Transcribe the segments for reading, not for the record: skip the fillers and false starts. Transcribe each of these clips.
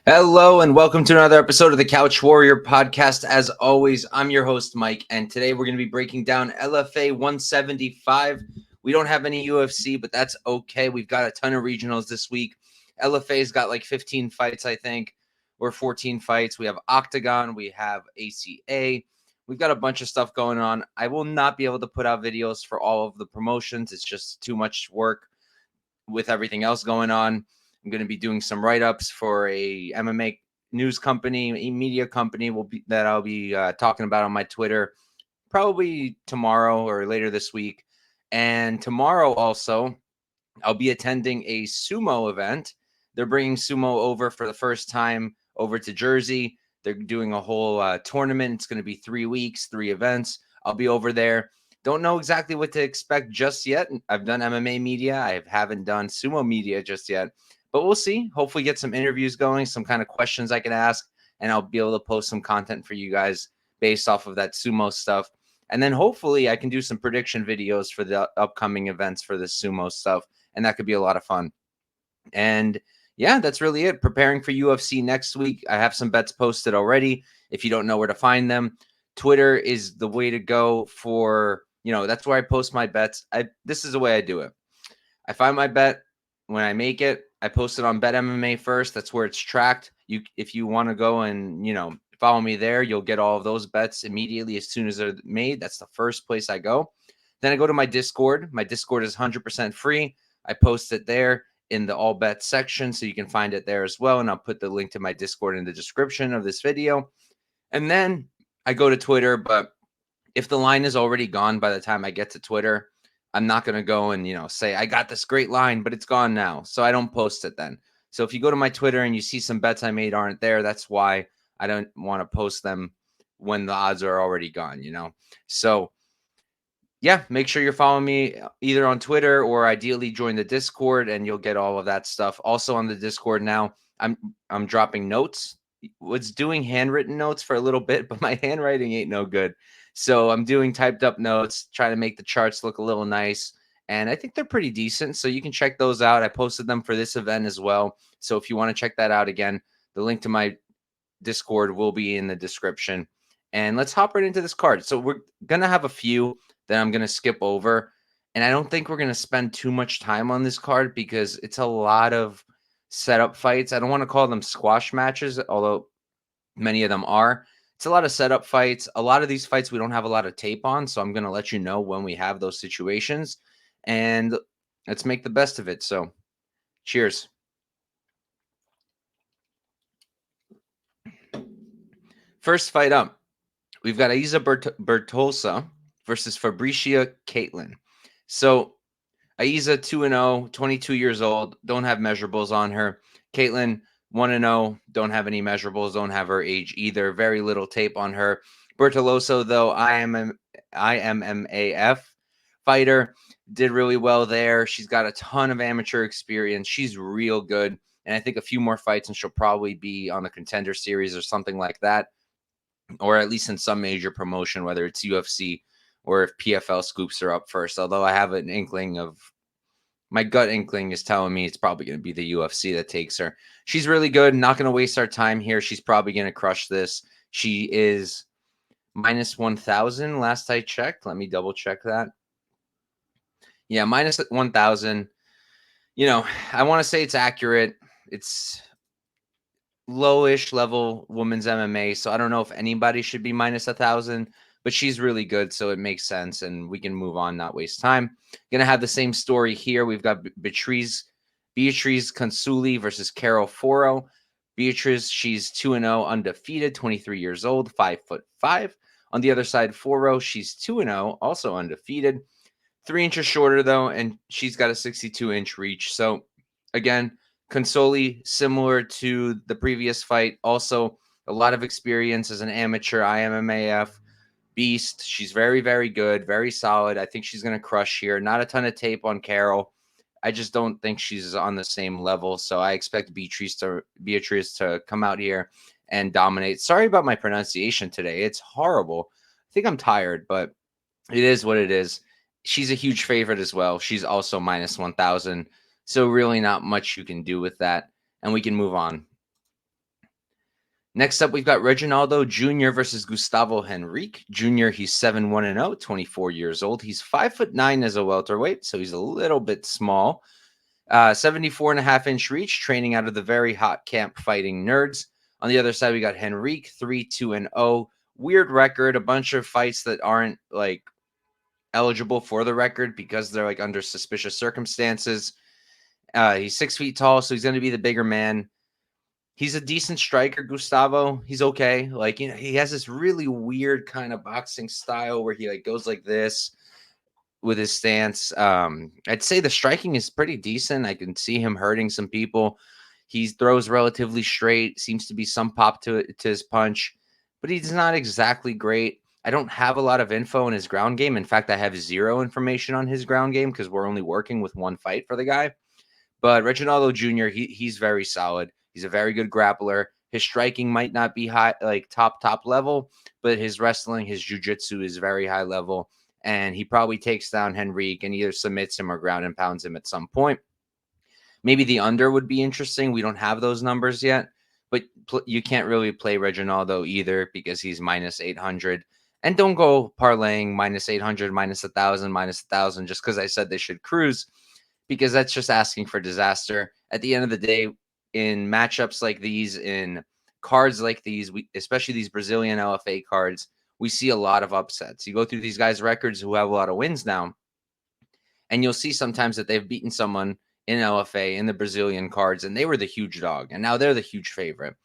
Hello and welcome to another episode of the Couch Warrior podcast. As always, I'm your host, Mike, and today we're going to be breaking down LFA 175. We don't have any UFC, but that's okay. We've got a ton of regionals this week. LFA's got like 15 fights, I think, or 14 fights. We have Octagon, we have ACA. We've got a bunch of stuff going on. I will not be able to put out videos for all of the promotions. It's just too much work with everything else going on. I'm going to be doing some write-ups for a MMA news company, a media company that I'll be talking about on my Twitter probably tomorrow or later this week. And tomorrow also, I'll be attending a sumo event. They're bringing sumo over for the first time over to Jersey. They're doing a whole tournament. It's going to be 3 weeks, 3 events. I'll be over there. Don't know exactly what to expect just yet. I've done MMA media. I haven't done sumo media just yet. But we'll see. Hopefully get some interviews going, some kind of questions I can ask, and I'll be able to post some content for you guys based off of that sumo stuff. And then hopefully I can do some prediction videos for the upcoming events for the sumo stuff, and that could be a lot of fun. And yeah, that's really it. Preparing for UFC next week. I have some bets posted already. If you don't know where to find them, Twitter is the way to go for, that's where I post my bets. This is the way I do it. I find my bet. When I make it, I post it on Bet MMA first. That's where it's tracked. If you want to go and, follow me there, you'll get all of those bets immediately as soon as they're made. That's the first place I go. Then I go to my Discord. My Discord is 100% free. I post it there in the all bets section, so you can find it there as well. And I'll put the link to my Discord in the description of this video. And then I go to Twitter, but if the line is already gone by the time I get to Twitter, I'm not going to go and, say, I got this great line, but it's gone now. So I don't post it then. So if you go to my Twitter and you see some bets I made aren't there, that's why I don't want to post them when the odds are already gone, So yeah, make sure you're following me either on Twitter or ideally join the Discord and you'll get all of that stuff. Also on the Discord now, I'm dropping notes. Was doing handwritten notes for a little bit, but my handwriting ain't no good. So I'm doing typed up notes, trying to make the charts look a little nice. And I think they're pretty decent. So you can check those out. I posted them for this event as well. So if you want to check that out again, the link to my Discord will be in the description. And let's hop right into this card. So we're going to have a few that I'm going to skip over. And I don't think we're going to spend too much time on this card because it's a lot of setup fights. I don't want to call them squash matches, although many of them are. It's a lot of setup fights. A lot of these fights we don't have a lot of tape on, so I'm going to let you know when we have those situations. And let's make the best of it. So, cheers. First fight up, we've got Aieza Bertolso versus Fabrizia Ketlinn. So, Aieza 2-0, 22 years old, don't have measurables on her. Ketlinn 1-0, don't have any measurables, don't have her age either. Very little tape on her. Bertolso, though, IMMAF fighter, did really well there. She's got a ton of amateur experience. She's real good. And I think a few more fights and she'll probably be on the Contender Series or something like that. Or at least in some major promotion, whether it's UFC or if PFL scoops her up first. Although I have an inkling of, my gut inkling is telling me it's probably going to be the UFC that takes her. She's really good. Not going to waste our time here. She's probably going to crush this. She is minus 1,000 last I checked. Let me double check that. Yeah, minus 1,000. I want to say it's accurate. It's lowish level women's MMA. So I don't know if anybody should be minus 1,000, but she's really good. So it makes sense. And we can move on, not waste time. Going to have the same story here. We've got Beatriz Consuli versus Carol Foro. Beatriz, she's 2-0, undefeated, 23 years old, 5'5". On the other side, Foro, she's 2-0, also undefeated, 3 inches shorter though, and she's got a 62-inch reach. So again, Consuli, similar to the previous fight, also a lot of experience as an amateur IMMAF beast. She's very, very good, very solid. I think she's going to crush here. Not a ton of tape on Carol. I just don't think she's on the same level. So I expect Beatriz to come out here and dominate. Sorry about my pronunciation today. It's horrible. I think I'm tired, but it is what it is. She's a huge favorite as well. She's also minus 1,000. So really not much you can do with that. And we can move on. Next up, we've got Reginaldo Jr. versus Gustavo Henrique. Jr., he's 7-1-0, 24 years old. He's 5'9" as a welterweight, so he's a little bit small. 74.5-inch reach, training out of the very hot camp Fighting Nerds. On the other side, we got Henrique, 3-2-0. Weird record, a bunch of fights that aren't like eligible for the record because they're like under suspicious circumstances. He's 6 feet tall, so he's going to be the bigger man. He's a decent striker, Gustavo. He's okay. Like, you know, he has this really weird kind of boxing style where he like goes like this with his stance. I'd say the striking is pretty decent. I can see him hurting some people. He throws relatively straight, seems to be some pop to his punch, but he's not exactly great. I don't have a lot of info on his ground game. In fact, I have zero information on his ground game because we're only working with one fight for the guy. But Reginaldo Jr., he's very solid. He's a very good grappler. His striking might not be high, like top level, but his wrestling, his jiu-jitsu is very high level. And he probably takes down Henrique and either submits him or ground and pounds him at some point. Maybe the under would be interesting. We don't have those numbers yet, but you can't really play Reginaldo either because he's minus 800. And don't go parlaying minus 800, minus 1,000, minus 1,000 just because I said they should cruise, because that's just asking for disaster. At the end of the day, in matchups like these, in cards like these, especially these Brazilian LFA cards, we see a lot of upsets. You go through these guys' records who have a lot of wins now, and you'll see sometimes that they've beaten someone in LFA in the Brazilian cards, and they were the huge dog, and now they're the huge favorite.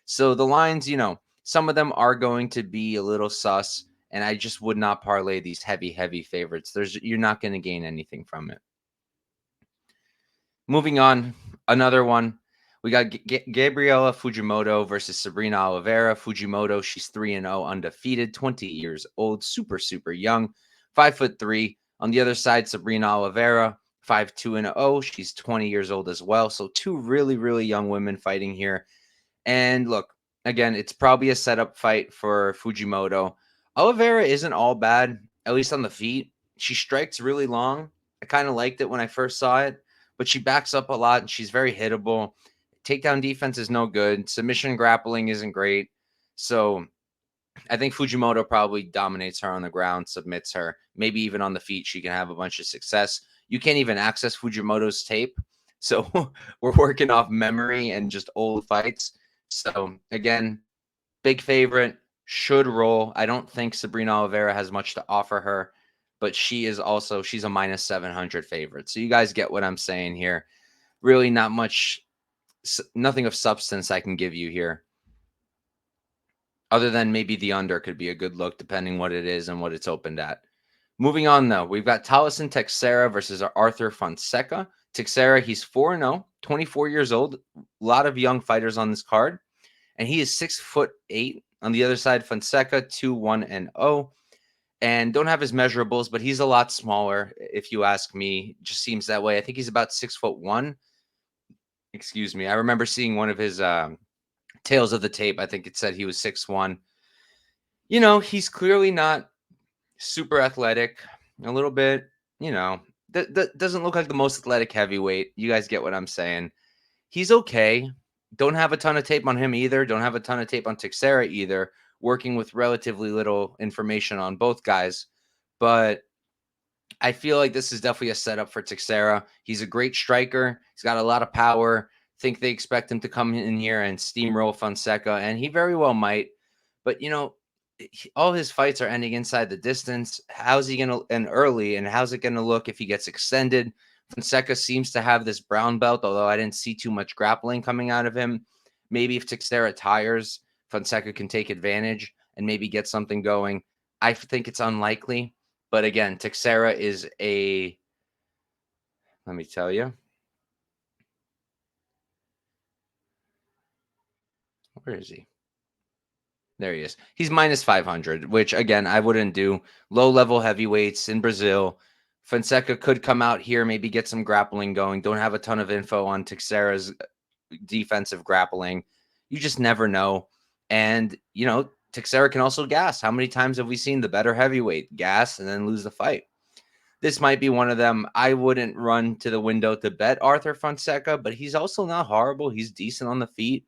So the lines, you know, some of them are going to be a little sus, and I just would not parlay these heavy favorites. You're not going to gain anything from it. Moving on, another one. We got Gabriela Fujimoto versus Sabrina Oliveira. Fujimoto, she's 3-0, undefeated, 20 years old, super young, 5'3". On the other side, Sabrina Oliveira, 5-2-0. She's 20 years old as well. So two really young women fighting here. And look, again, it's probably a setup fight for Fujimoto. Oliveira isn't all bad, at least on the feet. She strikes really long. I kind of liked it when I first saw it, but she backs up a lot and she's very hittable. Takedown defense is no good. Submission grappling isn't great. So I think Fujimoto probably dominates her on the ground, submits her. Maybe even on the feet, she can have a bunch of success. You can't even access Fujimoto's tape. So we're working off memory and just old fights. So again, big favorite, should roll. I don't think Sabrina Oliveira has much to offer her, but she's a minus 700 favorite. So you guys get what I'm saying here. Really not much, nothing of substance I can give you here. Other than maybe the under could be a good look depending what it is and what it's opened at. Moving on, though, we've got Talisson Teixeira versus Arthur Fonseca. Teixeira, he's 4-0, 24 years old. A lot of young fighters on this card. And he is 6'8". On the other side, Fonseca, 2-1-0. And don't have his measurables, but he's a lot smaller, if you ask me. Just seems that way. I think he's about 6'1". Excuse me. I remember seeing one of his tails of the tape. I think it said he was 6'1". You know, he's clearly not super athletic, a little bit, you know, that doesn't look like the most athletic heavyweight. You guys get what I'm saying. He's okay. Don't have a ton of tape on him either. Don't have a ton of tape on Teixeira either. Working with relatively little information on both guys. But I feel like this is definitely a setup for Teixeira. He's a great striker. He's got a lot of power. Think they expect him to come in here and steamroll Fonseca, and he very well might. But, you know, all his fights are ending inside the distance. How's he going to end early, and how's it going to look if he gets extended? Fonseca seems to have this brown belt, although I didn't see too much grappling coming out of him. Maybe if Teixeira tires, Fonseca can take advantage and maybe get something going. I think it's unlikely. But again, Teixeira is let me tell you. Where is he? There he is. He's minus 500, which again, I wouldn't do. Low level heavyweights in Brazil. Fonseca could come out here, maybe get some grappling going. Don't have a ton of info on Teixeira's defensive grappling. You just never know. And, Teixeira can also gas. How many times have we seen the better heavyweight gas and then lose the fight? This might be one of them. I wouldn't run to the window to bet Arthur Fonseca, but he's also not horrible. He's decent on the feet.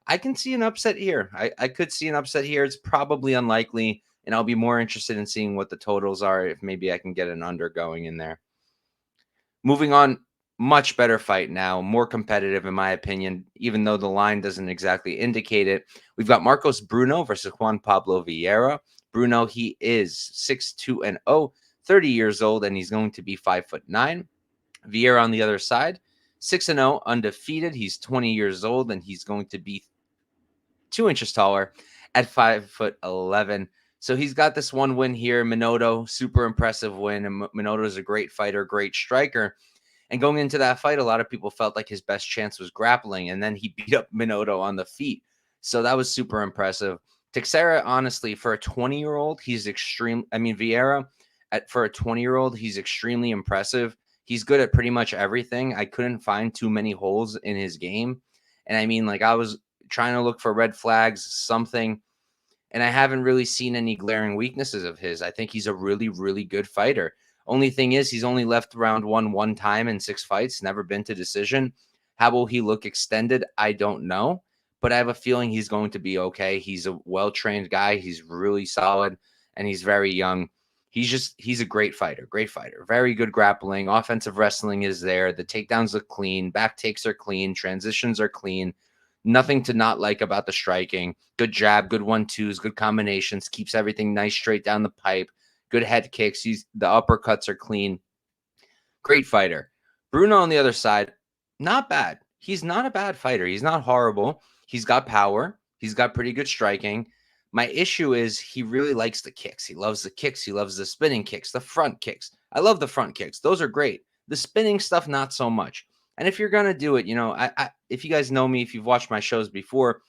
I can see an upset here. I could see an upset here. It's probably unlikely, and I'll be more interested in seeing what the totals are if maybe I can get an under going in there. Moving on, much better fight now, more competitive in my opinion, even though the line doesn't exactly indicate it. We've got Marcos Bruno versus Juan Pablo Vieira. Bruno, he is 6'2" 30 years old, and he's going to be 5'9". Vieira on the other side, 6'0", undefeated. He's 20 years old, and he's going to be 2 inches taller at 5'11". So he's got this one win here. Minuto, super impressive win. And Minuto is a great fighter, great striker. And going into that fight, a lot of people felt like his best chance was grappling, and then he beat up Minuto on the feet. So that was super impressive. Teixeira, honestly, for a 20-year-old, he's extreme. I mean, Vieira, for a 20-year-old, he's extremely impressive. He's good at pretty much everything. I couldn't find too many holes in his game. And I mean, like, I was trying to look for red flags, something, and I haven't really seen any glaring weaknesses of his. I think he's a really, really good fighter. Only thing is, he's only left round one time in 6 fights, never been to decision. How will he look extended? I don't know, but I have a feeling he's going to be okay. He's a well-trained guy. He's really solid, and he's very young. He's a great fighter, very good grappling. Offensive wrestling is there. The takedowns look clean. Back takes are clean. Transitions are clean. Nothing to not like about the striking. Good jab, good 1-2s, good combinations. Keeps everything nice straight down the pipe. Good head kicks. The uppercuts are clean. Great fighter. Bruno on the other side, not bad. He's not a bad fighter. He's not horrible. He's got power. He's got pretty good striking. My issue is he really likes the kicks. He loves the kicks. He loves the spinning kicks, the front kicks. I love the front kicks. Those are great. The spinning stuff, not so much. And if you're going to do it, if you guys know me, if you've watched my shows before,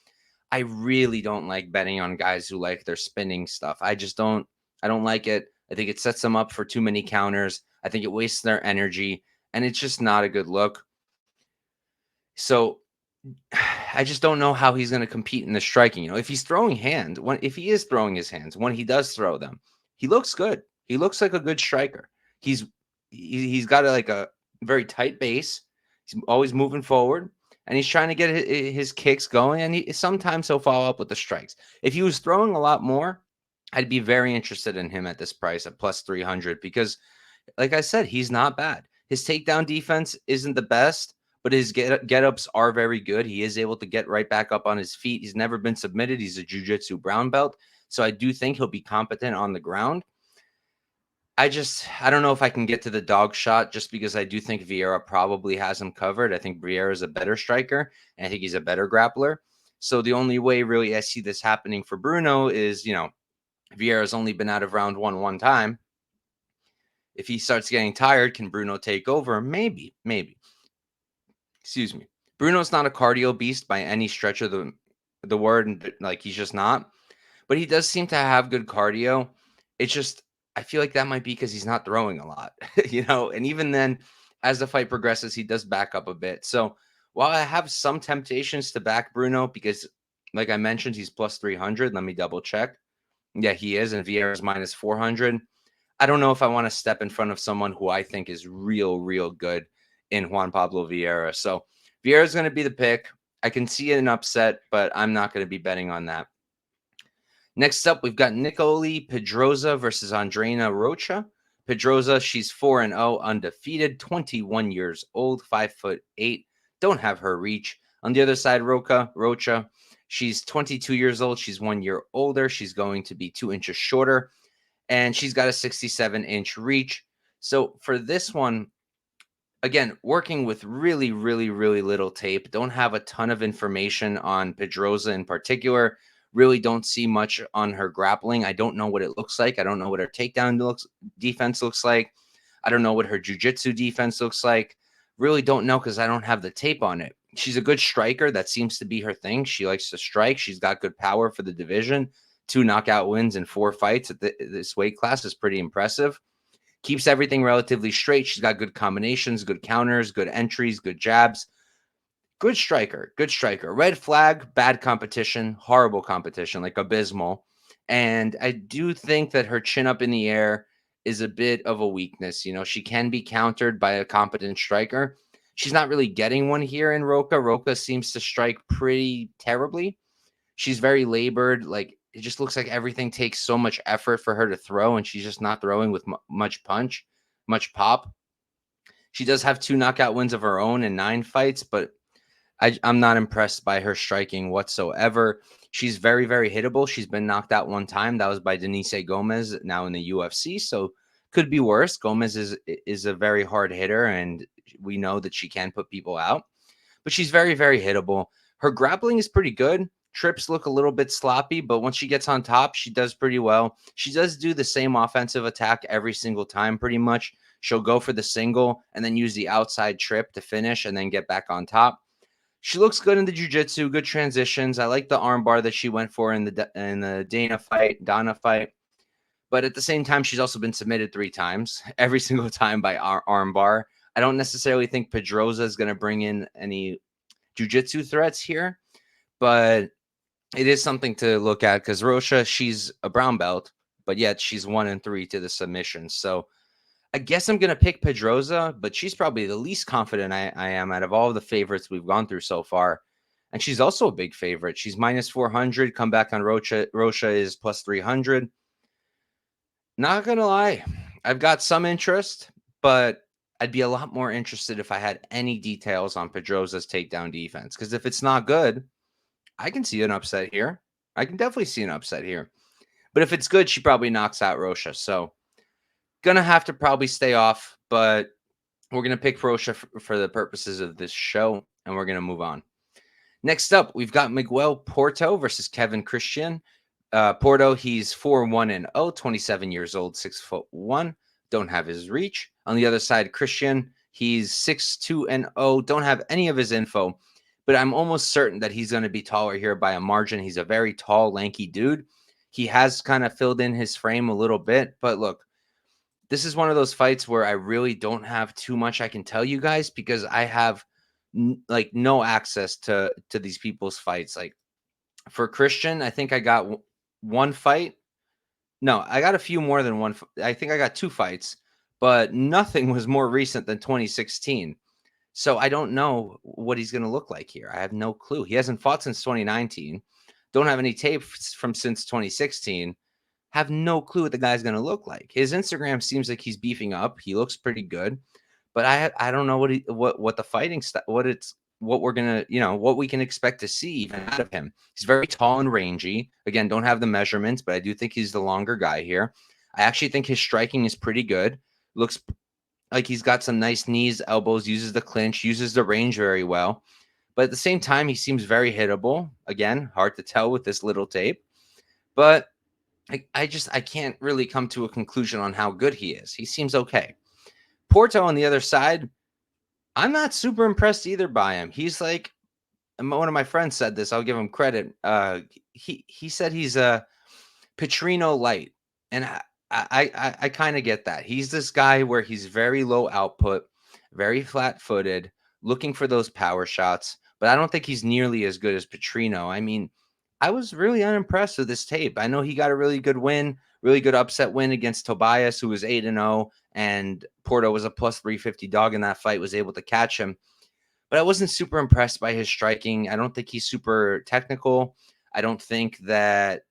I really don't like betting on guys who like their spinning stuff. I don't like it. I think it sets them up for too many counters. I think it wastes their energy, and it's just not a good look. So I just don't know how he's going to compete in the striking. If he's throwing if he is throwing his hands, when he does throw them, he looks good. He looks like a good striker. He's got a very tight base. He's always moving forward, and he's trying to get his kicks going, and sometimes he'll follow up with the strikes. If he was throwing a lot more, I'd be very interested in him at this price at plus 300 because, like I said, he's not bad. His takedown defense isn't the best, but his get-ups are very good. He is able to get right back up on his feet. He's never been submitted. He's a jiu-jitsu brown belt, so I do think he'll be competent on the ground. I don't know if I can get to the dog shot just because I do think Vieira probably has him covered. I think Vieira is a better striker, and I think he's a better grappler. So the only way really I see this happening for Bruno is, Vieira's only been out of round one time. If he starts getting tired, can Bruno take over? Maybe. Excuse me. Bruno's not a cardio beast by any stretch of the word. Like, he's just not. But he does seem to have good cardio. It's just, I feel like that might be because he's not throwing a lot, and even then, as the fight progresses, he does back up a bit. So while I have some temptations to back Bruno because, like I mentioned, he's plus 300. Let me double check. Yeah, he is. And Vieira's minus 400. I don't know if I want to step in front of someone who I think is real good in Juan Pablo Vieira. So Vieira's going to be the pick. I can see an upset, but I'm not going to be betting on that. Next up, we've got Nicoly Pedroza versus Andreyna Rocha. Pedroza, she's 4-0, undefeated, 21 years old, 5'8". Don't have her reach. On the other side, Rocha, she's 22 years old. She's 1 year older. She's going to be 2 inches shorter, and she's got a 67-inch reach. So for this one, again, working with really little tape, don't have a ton of information on Pedroza in particular. Really don't see much on her grappling. I don't know what it looks like. I don't know what her takedown defense looks like. I don't know what her jiu-jitsu defense looks like. Really don't know because I don't have the tape on it. She's a good striker. That seems to be her thing. She likes to strike. She's got good power for the division. 2 knockout wins in 4 fights at this weight class is pretty impressive. Keeps everything relatively straight. She's got good combinations, good counters, good entries, good jabs. Good striker, good striker. Red flag, bad competition, horrible competition, like abysmal. And I do think that her chin up in the air is a bit of a weakness. You know, she can be countered by a competent striker. She's not really getting one here in Rocha. Rocha seems to strike pretty terribly. She's very labored. Like, it just looks like everything takes so much effort for her to throw, and she's just not throwing with much punch, much pop. She does have 2 knockout wins of her own in 9 fights, but I'm not impressed by her striking whatsoever. She's very, very hittable. She's been knocked out one time. That was by Denise Gomez, now in the UFC. So could be worse. Gomez is a very hard hitter, and we know that she can put people out. But she's very, very hittable. Her grappling is pretty good. Trips look a little bit sloppy, but once she gets on top, she does pretty well. She does do the same offensive attack every single time, pretty much. She'll go for the single and then use the outside trip to finish and then get back on top. She looks good in the jiu-jitsu, good transitions. I like the armbar that she went for in the Dana fight. But at the same time, she's also been submitted 3 times, every single time by armbar. I don't necessarily think Pedroza is going to bring in any jiu-jitsu threats here, but it is something to look at because Rocha, she's a brown belt, but yet she's 1-3 to the submission. So I guess I'm going to pick Pedroza, but she's probably the least confident I am out of all of the favorites we've gone through so far. And she's also a big favorite. She's -400. Come back on Rocha. Rocha is +300. Not going to lie. I've got some interest, but I'd be a lot more interested if I had any details on Pedroza's takedown defense. Because if it's not good, I can see an upset here. I can definitely see an upset here. But if it's good, she probably knocks out Rocha. So gonna have to probably stay off, but we're gonna pick Rocha for the purposes of this show, and we're gonna move on. Next up, we've got Miguel Porto versus Kevin Christian. Porto, he's 4-1-0, 27 years old, 6'1". Don't have his reach. On the other side, Christian, he's 6'2-0. Don't have any of his info, but I'm almost certain that he's going to be taller here by a margin. He's a very tall, lanky dude. He has kind of filled in his frame a little bit, but look, this is one of those fights where I really don't have too much I can tell you guys because I have like no access to these people's fights. Like for Christian, I think I got one fight. No, I got a few more than one. I think I got 2 fights, but nothing was more recent than 2016. So I don't know what he's going to look like here. I have no clue. He hasn't fought since 2019. Don't have any tape from since 2016. Have no clue what the guy's going to look like. His Instagram seems like he's beefing up. He looks pretty good, but I don't know what the fighting what we're gonna what we can expect to see even out of him. He's very tall and rangy. Again, don't have the measurements, but I do think he's the longer guy here. I actually think his striking is pretty good. Looks like he's got some nice knees, elbows, uses the clinch, uses the range very well. But at the same time, he seems very hittable. Again, hard to tell with this little tape, but I can't really come to a conclusion on how good he is. He seems okay. Porto on the other side, I'm not super impressed either by him. He's like, one of my friends said this. I'll give him credit. He said he's a Petrino light, and I kind of get that. He's this guy where he's very low output, very flat-footed, looking for those power shots, but I don't think he's nearly as good as Petrino. I mean, I was really unimpressed with this tape. I know he got a really good win, really good upset win against Tobias, who was 8-0, and Porto was a +350 dog in that fight, was able to catch him. But I wasn't super impressed by his striking. I don't think he's super technical. I don't think that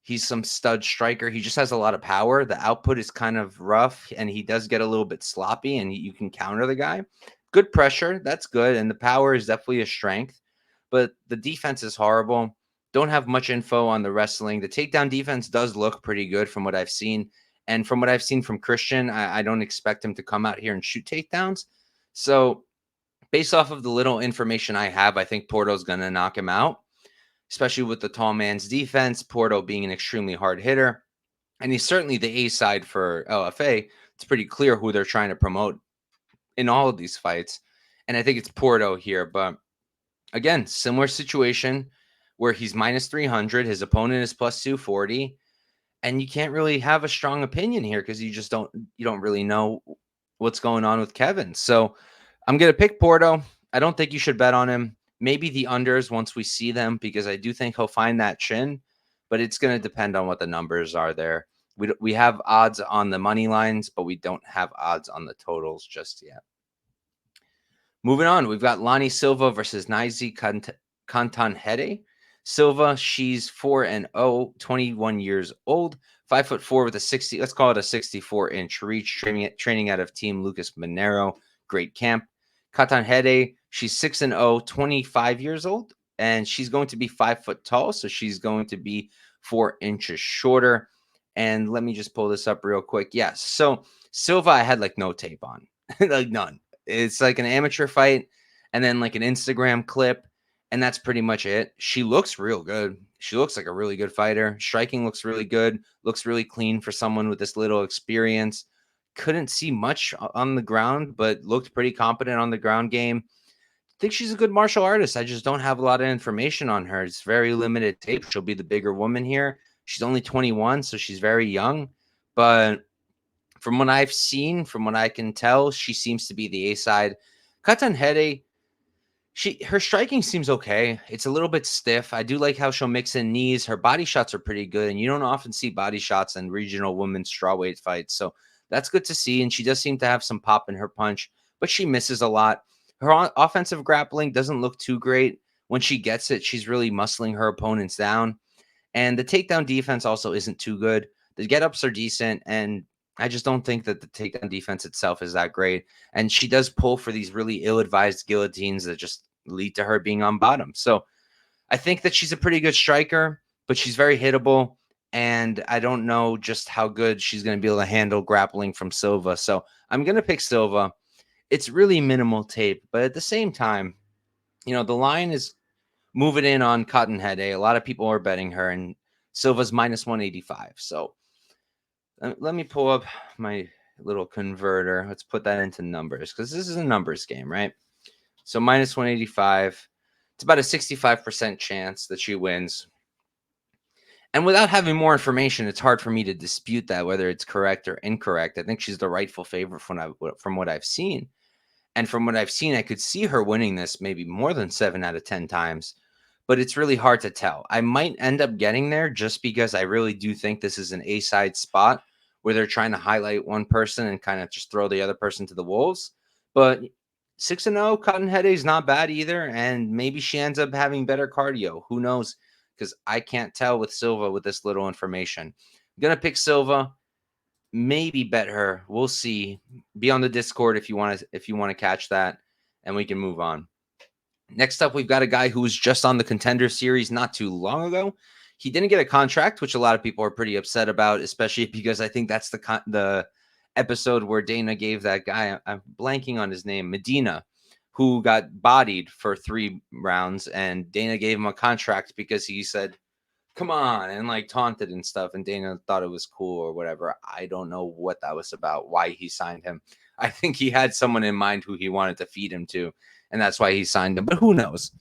he's some stud striker. He just has a lot of power. The output is kind of rough, and he does get a little bit sloppy, and you can counter the guy. Good pressure. That's good. And the power is definitely a strength. But the defense is horrible. Don't have much info on the wrestling. The takedown defense does look pretty good from what I've seen. And from what I've seen from Christian, I don't expect him to come out here and shoot takedowns. So based off of the little information I have, I think Porto's going to knock him out, especially with the tall man's defense, Porto being an extremely hard hitter. And he's certainly the A side for LFA. It's pretty clear who they're trying to promote in all of these fights. And I think it's Porto here. But again, similar situation where he's minus 300. His opponent is plus 240. And you can't really have a strong opinion here because you don't really know what's going on with Kevin. So I'm going to pick Porto. I don't think you should bet on him. Maybe the unders once we see them, because I do think he'll find that chin, but it's going to depend on what the numbers are there. We have odds on the money lines, but we don't have odds on the totals just yet. Moving on, we've got Lany Silva versus Naizi Cantanhede. Silva, she's 4-0, 21 years old, 5'4" with a 60. Let's call it a 64-inch reach. Training out of Team Lucas Monero, great camp. Cantanhede, she's 6-0, 25 years old, and she's going to be 5 foot tall, so she's going to be 4 inches shorter. And let me just pull this up real quick. Yes, so Silva, I had like no tape on, like none. It's like an amateur fight and then like an Instagram clip, and that's pretty much it. She looks real good. She looks like a really good fighter. Striking looks really good. Looks really clean for someone with this little experience. Couldn't see much on the ground, but looked pretty competent on the ground game. Think she's a good martial artist. I just don't have a lot of information on her. It's very limited tape. She'll be the bigger woman here. She's only 21, so she's very young. But from what I've seen, from what I can tell, she seems to be the A side. Cantanhede, her striking seems okay. It's a little bit stiff. I do like how she'll mix in knees. Her body shots are pretty good, and you don't often see body shots in regional women's strawweight fights. So that's good to see. And she does seem to have some pop in her punch, but she misses a lot. Her offensive grappling doesn't look too great. When she gets it, she's really muscling her opponents down. And the takedown defense also isn't too good. The get-ups are decent, and I just don't think that the takedown defense itself is that great. And she does pull for these really ill-advised guillotines that just lead to her being on bottom. So I think that she's a pretty good striker, but she's very hittable. And I don't know just how good she's going to be able to handle grappling from Silva. So I'm going to pick Silva. It's really minimal tape, but at the same time, the line is moving in on Cantanhede. A lot of people are betting her, and Silva's minus 185. So let me pull up my little converter. Let's put that into numbers because this is a numbers game, right? So minus 185. It's about a 65% chance that she wins. And without having more information, it's hard for me to dispute that, whether it's correct or incorrect. I think she's the rightful favorite from what I've seen. And from what I've seen, I could see her winning this maybe more than 7 out of 10 times. But it's really hard to tell. I might end up getting there just because I really do think this is an A-side spot where they're trying to highlight one person and kind of just throw the other person to the wolves. But 6-0, Cantanhede is not bad either. And maybe she ends up having better cardio. Who knows? Because I can't tell with Silva with this little information. I'm going to pick Silva. Maybe bet her. We'll see. Be on the Discord if you want to catch that, and we can move on. Next up, we've got a guy who was just on the Contender Series not too long ago. He didn't get a contract, which a lot of people are pretty upset about, especially because I think that's the episode where Dana gave that guy, I'm blanking on his name, Medina, who got bodied for 3 rounds, and Dana gave him a contract because he said, come on, and like taunted and stuff, and Dana thought it was cool or whatever. I don't know what that was about, why he signed him. I think he had someone in mind who he wanted to feed him to, and that's why he signed him. But who knows?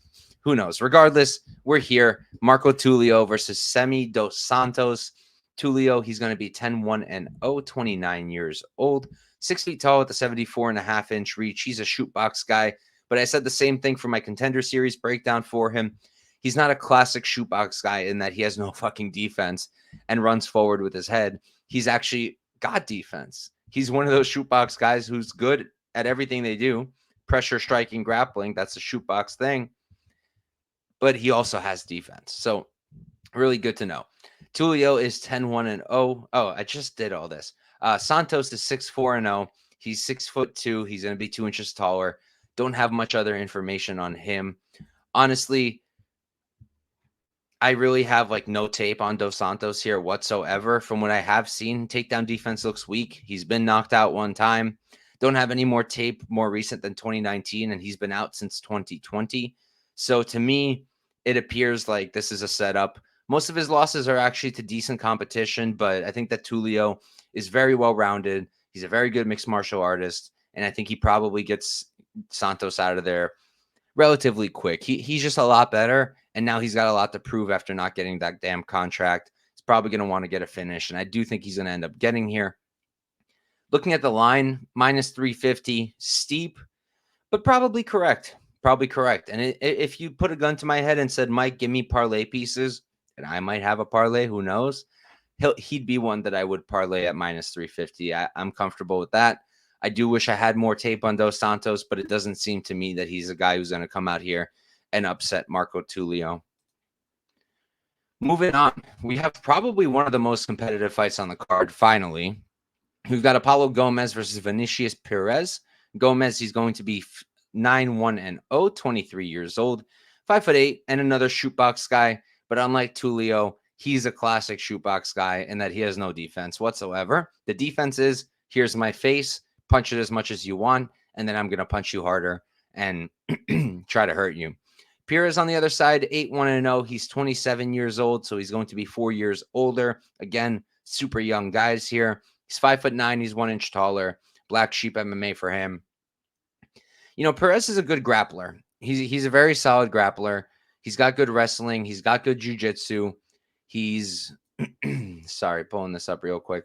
Who knows? Regardless, we're here. Marco Tulio versus Semi Dos Santos. Tulio, he's going to be 10-1-0, 29 years old, 6 feet tall with a 74.5-inch reach. He's a shoot box guy, but I said the same thing for my Contender Series breakdown for him. He's not a classic shootbox guy in that he has no fucking defense and runs forward with his head. He's actually got defense. He's one of those shootbox guys who's good at everything they do. Pressure, striking, grappling. That's a shootbox thing. But he also has defense. So really good to know. Tulio is 10-1-0. Oh, I just did all this. Santos is 6-4-0. He's 6'2". He's going to be 2 inches taller. Don't have much other information on him. Honestly, I really have like no tape on Dos Santos here whatsoever. From what I have seen, takedown defense looks weak. He's been knocked out one time. Don't have any more tape more recent than 2019, and he's been out since 2020. So to me, it appears like this is a setup. Most of his losses are actually to decent competition, but I think that Tulio is very well-rounded. He's a very good mixed martial artist, and I think he probably gets Santos out of there relatively quick. He's just a lot better, and now he's got a lot to prove after not getting that damn contract. He's probably going to want to get a finish, and I do think he's going to end up getting here. Looking at the line, minus 350, steep, but probably correct. Probably correct. And if you put a gun to my head and said, Mike, give me parlay pieces, and I might have a parlay, who knows? He'd be one that I would parlay at minus 350. I'm comfortable with that. I do wish I had more tape on Dos Santos, but it doesn't seem to me that he's a guy who's going to come out here and upset Marco Tulio. Moving on, we have probably one of the most competitive fights on the card, finally. We've got Apollo Gomez versus Vinicius Perez. Gomez, he's going to be 9-1-0, 23 years old, 5'8", and another shootbox guy. But unlike Tulio, he's a classic shootbox guy in that he has no defense whatsoever. The defense is, here's my face, punch it as much as you want, and then I'm going to punch you harder and try to hurt you. Perez on the other side, 8-1-0. He's 27 years old, so he's going to be 4 years older. Again, super young guys here. He's 5'9". He's 1 inch taller. Black Sheep MMA for him. You know, Perez is a good grappler. He's a very solid grappler. He's got good wrestling. He's got good jiu-jitsu. He's sorry, pulling this up real quick.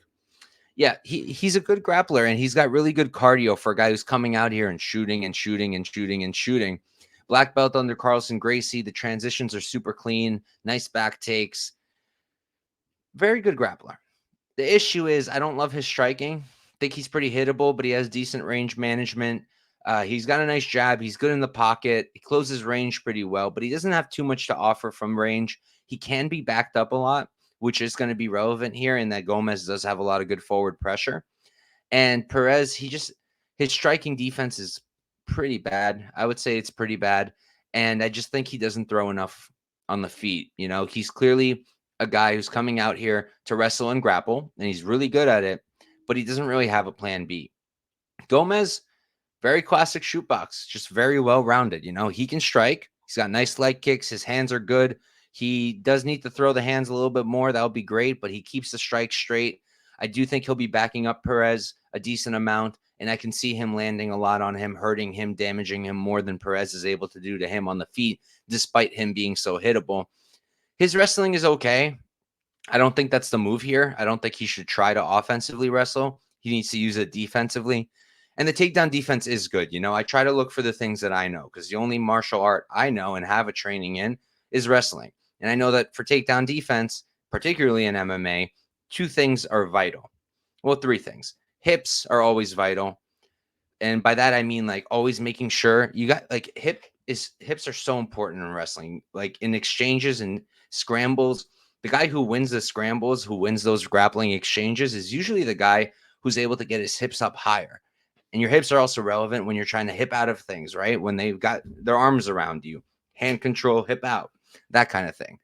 Yeah, he's a good grappler, and he's got really good cardio for a guy who's coming out here and shooting and shooting and shooting and shooting. Black belt under Carlson Gracie. The transitions are super clean. Nice back takes. Very good grappler. The issue is I don't love his striking. I think he's pretty hittable, but he has decent range management. He's got a nice jab. He's good in the pocket. He closes range pretty well, but he doesn't have too much to offer from range. He can be backed up a lot, which is going to be relevant here in that Gomez does have a lot of good forward pressure. And Perez, his striking defense is pretty bad. I would say it's pretty bad. And I just think he doesn't throw enough on the feet. You know, he's clearly a guy who's coming out here to wrestle and grapple, and he's really good at it, but he doesn't really have a plan B. Gomez, very classic shootbox, just very well-rounded. You know, he can strike. He's got nice leg kicks. His hands are good. He does need to throw the hands a little bit more. That would be great, but he keeps the strike straight. I do think he'll be backing up Perez a decent amount, and I can see him landing a lot on him, hurting him, damaging him more than Perez is able to do to him on the feet, despite him being so hittable. His wrestling is okay. I don't think that's the move here. I don't think he should try to offensively wrestle. He needs to use it defensively. And the takedown defense is good. You know, I try to look for the things that I know because the only martial art I know and have a training in is wrestling. And I know that for takedown defense, particularly in MMA, 2 things are vital. Well, 3 things. Hips are always vital. And by that, I mean like always making sure you got like hips are so important in wrestling. Like in exchanges and scrambles, the guy who wins the scrambles, who wins those grappling exchanges is usually the guy who's able to get his hips up higher. And your hips are also relevant when you're trying to hip out of things, right? When they've got their arms around you, hand control, hip out, that kind of thing.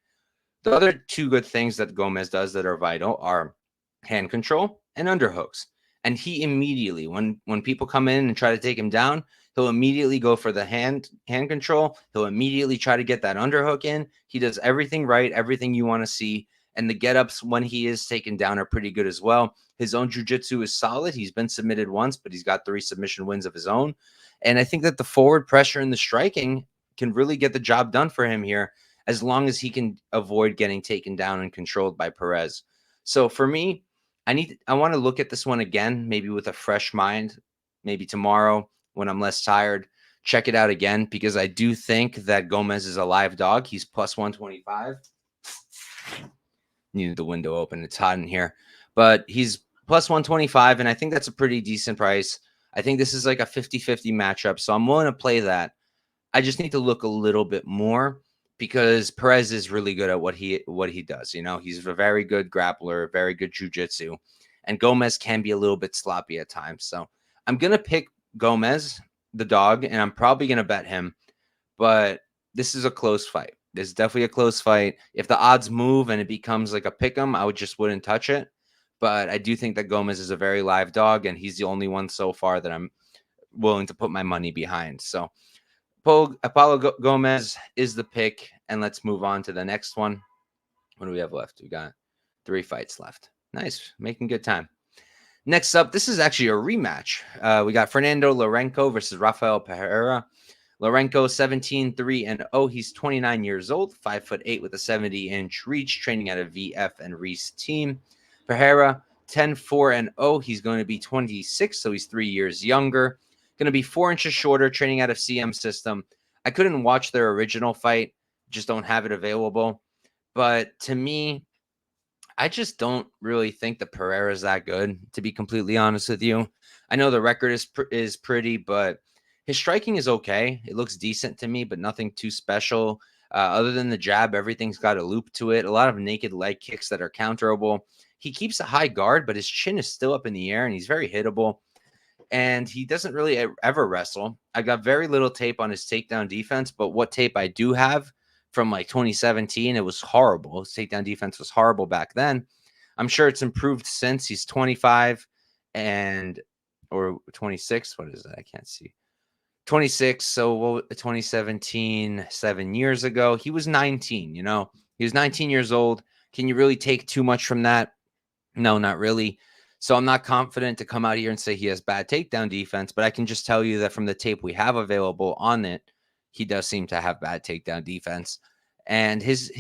The other 2 good things that Gomez does that are vital are hand control and underhooks. And he immediately, when people come in and try to take him down, he'll immediately go for the hand control. He'll immediately try to get that underhook in. He does everything right, everything you want to see. And the get-ups when he is taken down are pretty good as well. His own jiu-jitsu is solid. He's been submitted once, but he's got 3 submission wins of his own. And I think that the forward pressure and the striking can really get the job done for him here, as long as he can avoid getting taken down and controlled by Perez. So for me, I want to look at this one again, maybe with a fresh mind, maybe tomorrow when I'm less tired, check it out again, because I do think that Gomez is a live dog. He's plus 125. Needed the window open. It's hot in here, but he's plus 125. And I think that's a pretty decent price. I think this is like a 50-50 matchup. So I'm willing to play that. I just need to look a little bit more, because Perez is really good at what he does. You know, he's a very good grappler, very good jiu-jitsu, and Gomez can be a little bit sloppy at times. So I'm going to pick Gomez, the dog, and I'm probably going to bet him, but this is a close fight. This is definitely a close fight. If the odds move and it becomes like a pick 'em, I wouldn't touch it. But I do think that Gomez is a very live dog, and he's the only one so far that I'm willing to put my money behind. So Apollo Gomez is the pick, and let's move on to the next one. What do we have left? We got 3 fights left. Nice, making good time. Next up, this is actually a rematch. We got Fernando Lourenco versus Rafael Pereira. Lourenco 17-3-0. He's 29 years old, 5'8" with a 70-inch reach, training at a VF and Reese team. Pereira 10-4-0. He's going to be 26, so he's 3 years younger. Going to be 4 inches shorter, training out of CM system. I couldn't watch their original fight, just don't have it available. But to me, I just don't really think that Pereira's that good, to be completely honest with you. I know the record is pretty, but his striking is okay. It looks decent to me, but nothing too special. Other than the jab, everything's got a loop to it. A lot of naked leg kicks that are counterable. He keeps a high guard, but his chin is still up in the air, and he's very hittable. And he doesn't really ever wrestle. I got very little tape on his takedown defense, but what tape I do have from like 2017, it was horrible. His takedown defense was horrible back then. I'm sure it's improved since. He's 25 or 26. What is that? I can't see. 26. So 2017, 7 years ago, he was 19. He was 19 years old. Can you really take too much from that? No, not really. So I'm not confident to come out here and say he has bad takedown defense, but I can just tell you that from the tape we have available on it, he does seem to have bad takedown defense. And his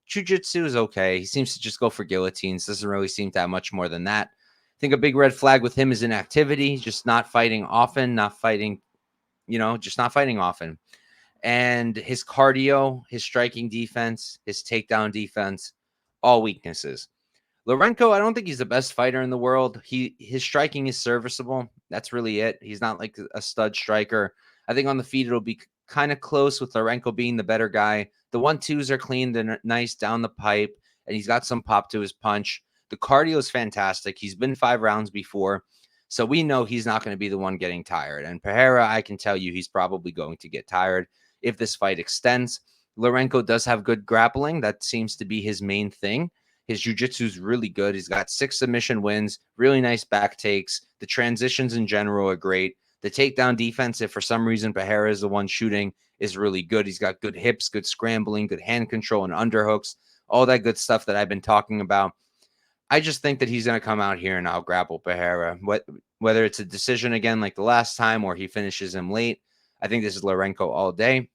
jiu-jitsu is okay. He seems to just go for guillotines. Doesn't really seem to have much more than that. I think a big red flag with him is inactivity, just not fighting often, just not fighting often. And his cardio, his striking defense, his takedown defense, all weaknesses. Lourenco, I don't think he's the best fighter in the world. His striking is serviceable. That's really it. He's not like a stud striker. I think on the feet it'll be kind of close with Lourenco being the better guy. The 1-2s are clean, they're nice down the pipe, and he's got some pop to his punch. The cardio is fantastic. He's been 5 rounds before, so we know he's not going to be the one getting tired. And Pereira, I can tell you he's probably going to get tired if this fight extends. Lourenco does have good grappling. That seems to be his main thing. His jiu-jitsu is really good. He's got 6 submission wins, really nice back takes. The transitions in general are great. The takedown defense, if for some reason Pereira is the one shooting, is really good. He's got good hips, good scrambling, good hand control and underhooks, all that good stuff that I've been talking about. I just think that he's going to come out here and I'll grapple Pereira. Whether it's a decision again like the last time or he finishes him late, I think this is Lourenco all day.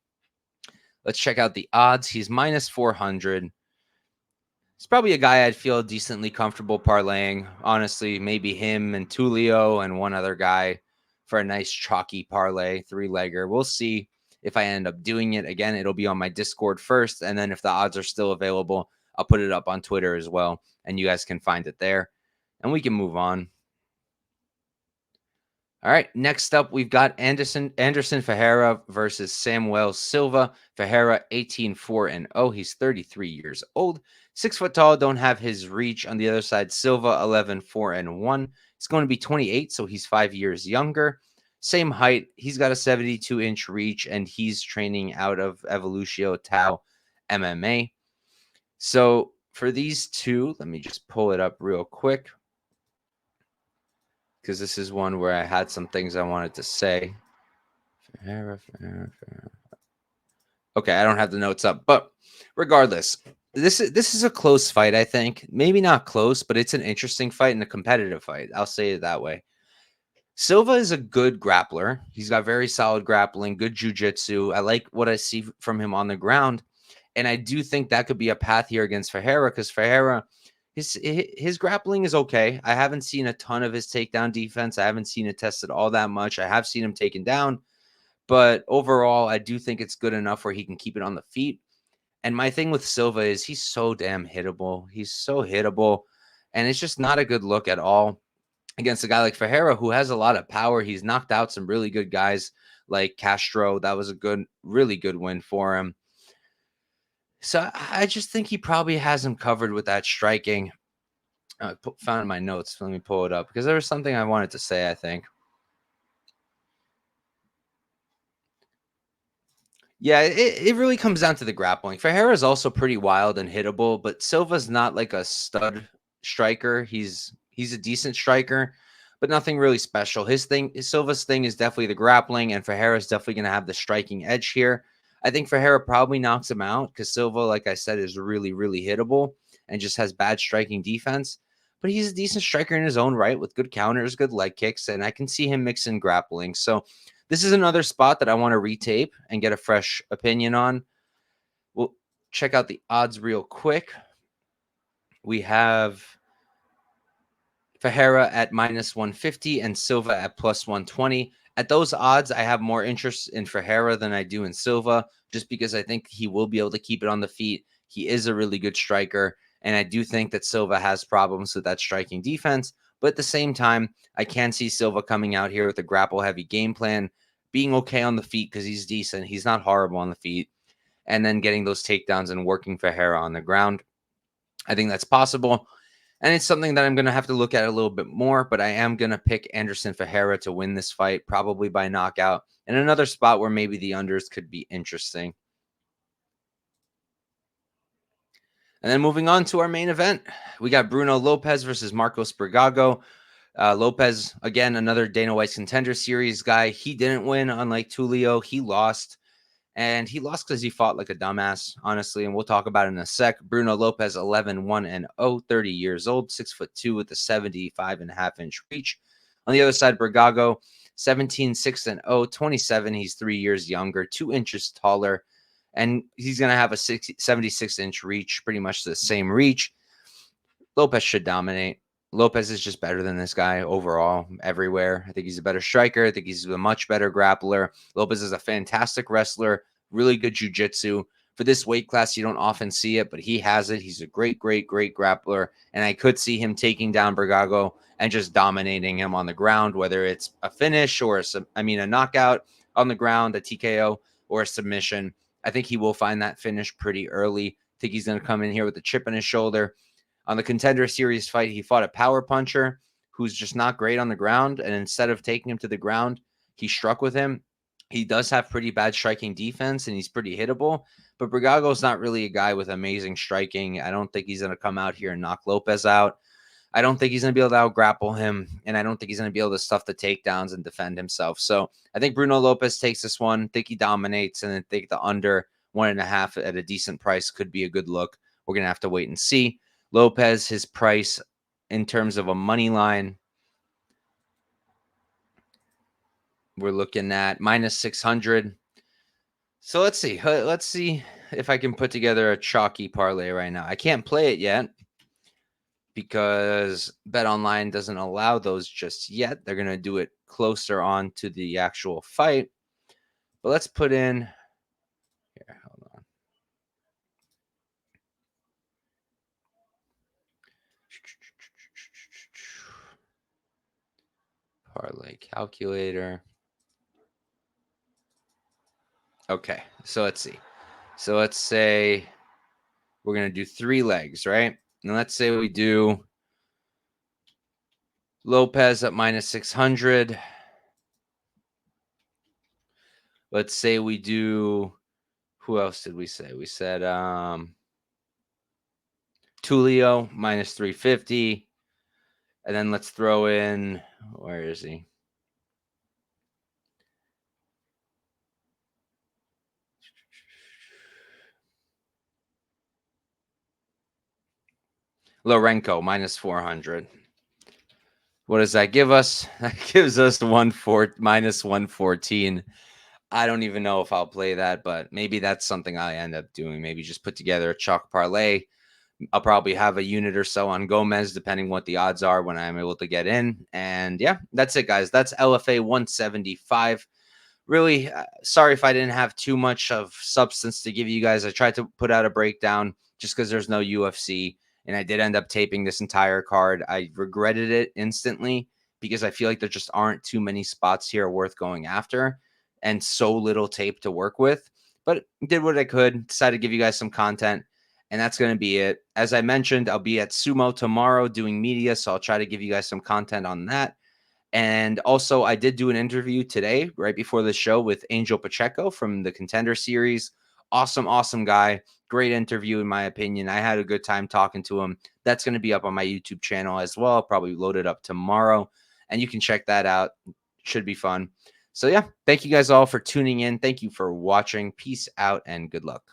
Let's check out the odds. He's minus 400. It's probably a guy I'd feel decently comfortable parlaying. Honestly, maybe him and Tulio and one other guy for a nice chalky parlay, 3-legger. We'll see if I end up doing it. Again, it'll be on my Discord first, and then if the odds are still available, I'll put it up on Twitter as well, and you guys can find it there, and we can move on. All right, next up, we've got Anderson Ferreira versus Samuel Silva. Ferreira, 18-4-0. He's 33 years old. 6 foot tall, don't have his reach. On the other side, Silva, 11-4-1. He's going to be 28, so he's 5 years younger. Same height. He's got a 72-inch reach, and he's training out of Evolutio Tau MMA. So for these two, let me just pull it up real quick, because this is one where I had some things I wanted to say. Ferreira. Okay, I don't have the notes up, but regardless, this is a close fight, I think. Maybe not close, but it's an interesting fight and a competitive fight. I'll say it that way. Silva is a good grappler. He's got very solid grappling, good jiu-jitsu. I like what I see from him on the ground, and I do think that could be a path here against Ferreira, because Ferreira, his grappling is okay. I haven't seen a ton of his takedown defense. I haven't seen it tested all that much. I have seen him taken down, but overall, I do think it's good enough where he can keep it on the feet. And my thing with Silva is he's so damn hittable. He's so hittable, and it's just not a good look at all against a guy like Ferreira, who has a lot of power. He's knocked out some really good guys like Castro. That was a really good win for him. So I just think he probably has him covered with that striking. I found my notes. Let me pull it up, because there was something I wanted to say, I think. Yeah, it really comes down to the grappling. Ferreira is also pretty wild and hittable, but Silva's not like a stud striker. He's a decent striker, but nothing really special. Silva's thing is definitely the grappling, and Ferreira's definitely going to have the striking edge here. I think Ferreira probably knocks him out, because Silva, like I said, is really, really hittable and just has bad striking defense. but he's a decent striker in his own right with good counters, good leg kicks, and I can see him mixing grappling. So this is another spot that I want to retape and get a fresh opinion on. We'll check out the odds real quick. We have Ferreira at -150 and Silva at +120. At those odds, I have more interest in Ferreira than I do in Silva, just because I think he will be able to keep it on the feet. He is a really good striker, and I do think that Silva has problems with that striking defense. But at the same time, I can see Silva coming out here with a grapple-heavy game plan, being okay on the feet because he's decent. He's not horrible on the feet, and then getting those takedowns and working Ferreira on the ground. I think that's possible. And it's something that I'm going to have to look at a little bit more, but I am going to pick Anderson Ferreira to win this fight, probably by knockout. And another spot where maybe the unders could be interesting. And then moving on to our main event, we got Bruno Lopez versus Marcos Bragago. Lopez, again, another Dana White's Contender Series guy. He didn't win, unlike Tulio. He lost. And he lost because he fought like a dumbass, honestly. And we'll talk about it in a sec. Bruno Lopez, 11-1-0, 30 years old, 6'2" with a 75.5-inch reach. On the other side, Bragago, 17-6-0, 27. He's 3 years younger, 2 inches taller. And he's going to have a 76-inch reach, pretty much the same reach. Lopez should dominate. Lopez is just better than this guy overall, everywhere. I think he's a better striker. I think he's a much better grappler. Lopez is a fantastic wrestler, really good jiu-jitsu. For this weight class, you don't often see it, but he has it. He's a great, great, great grappler, and I could see him taking down Bragago and just dominating him on the ground, whether it's a finish or a knockout on the ground, a TKO, or a submission. I think he will find that finish pretty early. I think he's going to come in here with a chip on his shoulder. On the Contender Series fight, he fought a power puncher who's just not great on the ground. And instead of taking him to the ground, he struck with him. He does have pretty bad striking defense, and he's pretty hittable. But Bragago's not really a guy with amazing striking. I don't think he's going to come out here and knock Lopez out. I don't think he's going to be able to out-grapple him, and I don't think he's going to be able to stuff the takedowns and defend himself. So I think Bruno Lopez takes this one. I think he dominates, and I think the under 1.5 at a decent price could be a good look. We're going to have to wait and see. Lopez, his price in terms of a money line, we're looking at -600. So let's see. Let's see if I can put together a chalky parlay right now. I can't play it yet because BetOnline doesn't allow those just yet. They're going to do it closer on to the actual fight. But let's put in here. Hold on. Parlay calculator. Okay, so let's see. So let's say we're going to do 3 legs, right? And let's say we do Lopez at -600. Let's say we do, who else did we say? We said Tulio -350. And then let's throw in, where is he? Lourenco -400. What does that give us? That gives us -114. I don't even know if I'll play that, but maybe that's something I end up doing. Maybe just put together a chalk parlay. I'll probably have a unit or so on Gomez, depending what the odds are when I'm able to get in. And yeah, that's it, guys. That's LFA 175. Really, sorry if I didn't have too much of substance to give you guys. I tried to put out a breakdown just because there's no UFC, and I did end up taping this entire card. I regretted it instantly because I feel like there just aren't too many spots here worth going after and so little tape to work with. But did what I could, decided to give you guys some content, and that's going to be it. As I mentioned, I'll be at Sumo tomorrow doing media, so I'll try to give you guys some content on that. And also, I did do an interview today, right before the show, with Angel Pacheco from the Contender Series. Awesome, awesome guy. Great interview, in my opinion. I had a good time talking to him. That's going to be up on my YouTube channel as well. I'll probably load it up tomorrow, and you can check that out. Should be fun. So, yeah, thank you guys all for tuning in. Thank you for watching. Peace out and good luck.